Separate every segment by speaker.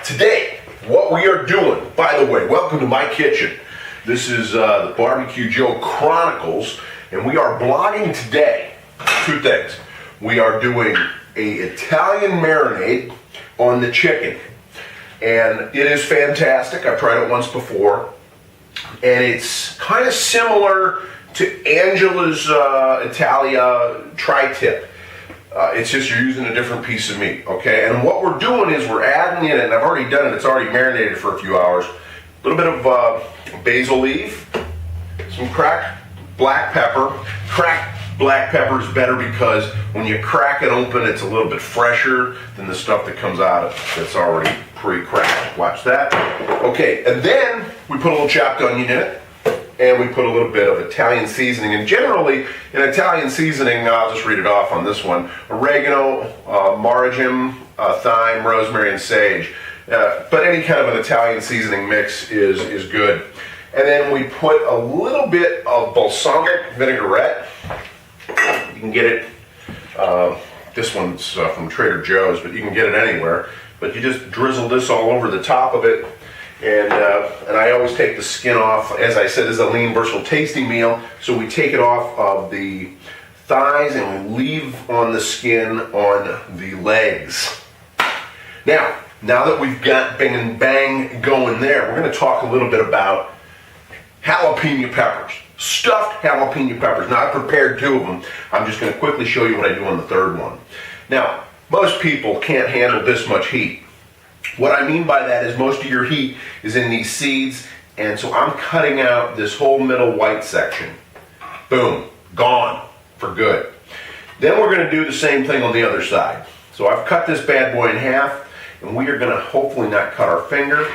Speaker 1: Today, what we are doing, by the way, welcome to my kitchen. This is the Barbecue Joe Chronicles, and we are blogging today two things. We are doing a Italian marinade on the chicken, and it is fantastic. I've tried it once before, and it's kind of similar to Angela's Italia tri-tip. It's just you're using a different piece of meat, okay? And what we're doing is we're adding in, and I've already done it, it's already marinated for a few hours, a little bit of basil leaf, some cracked black pepper. Cracked black pepper is better because when you crack it open, it's a little bit fresher than the stuff that comes out of it that's already pre-cracked. Watch that. Okay, and then we put a little chopped onion in it. And we put a little bit of Italian seasoning. And generally, in Italian seasoning, I'll just read it off on this one: oregano, marjoram, thyme, rosemary, and sage. But any kind of an Italian seasoning mix is good. And then we put a little bit of balsamic vinaigrette. You can get it, this one's from Trader Joe's, but you can get it anywhere. But you just drizzle this all over the top of it. And I always take the skin off. As I said, this is a lean, versatile, tasty meal. So we take it off of the thighs and we leave on the skin on the legs. Now that we've got bing and bang going there, we're going to talk a little bit about jalapeno peppers. Stuffed jalapeno peppers. Now, I prepared two of them. I'm just going to quickly show you what I do on the third one. Now, most people can't handle this much heat. What I mean by that is most of your heat is in these seeds, and so I'm cutting out this whole middle white section. Boom, gone for good. Then we're going to do the same thing on the other side. So I've cut this bad boy in half, and we are going to hopefully not cut our finger.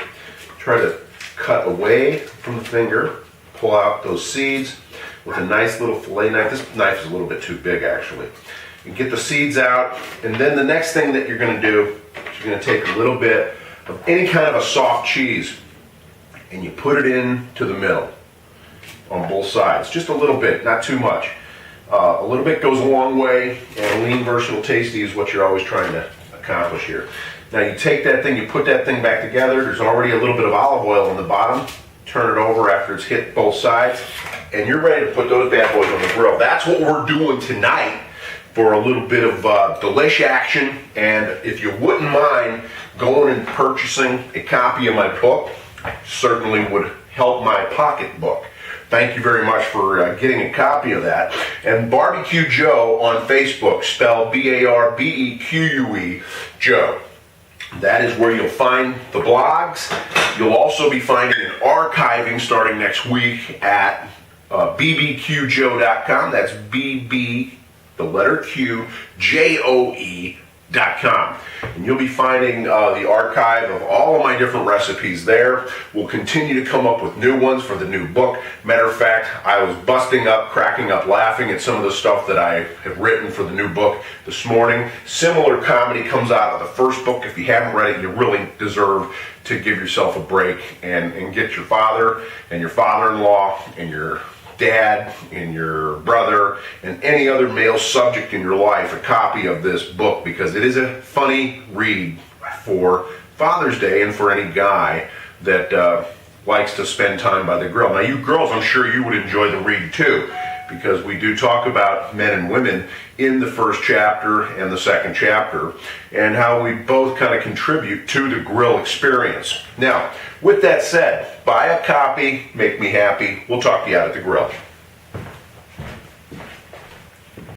Speaker 1: Try to cut away from the finger, pull out those seeds with a nice little fillet knife. This knife is a little bit too big, actually. You get the seeds out, and then the next thing that you're going to do, you're going to take a little bit of any kind of a soft cheese and you put it into the middle on both sides. Just a little bit, not too much. A little bit goes a long way, and lean, versatile, tasty is what you're always trying to accomplish here. Now you take that thing, you put that thing back together. There's already a little bit of olive oil on the bottom. Turn it over after it's hit both sides, and you're ready to put those bad boys on the grill. That's what we're doing tonight, for a little bit of delish action. And if you wouldn't mind going and purchasing a copy of my book, certainly would help my pocketbook. Thank you very much for getting a copy of that. And Barbecue Joe on Facebook, spelled B-A-R-B-E-Q-U-E, Joe. That is where you'll find the blogs. You'll also be finding an archiving starting next week at bbqjoe.com. That's BB, the letter Q, Joe.com. And you'll be finding the archive of all of my different recipes there. We'll continue to come up with new ones for the new book. Matter of fact, I was busting up, cracking up, laughing at some of the stuff that I have written for the new book this morning. Similar comedy comes out of the first book. If you haven't read it, you really deserve to give yourself a break and get your father and your father-in-law and your dad and your brother and any other male subject in your life a copy of this book, because it is a funny read for Father's Day and for any guy that likes to spend time by the grill. Now, you girls, I'm sure you would enjoy the read too, because we do talk about men and women in the first chapter and the second chapter, and how we both kind of contribute to the grill experience. Now, with that said, buy a copy, make me happy. We'll talk to you out at the grill.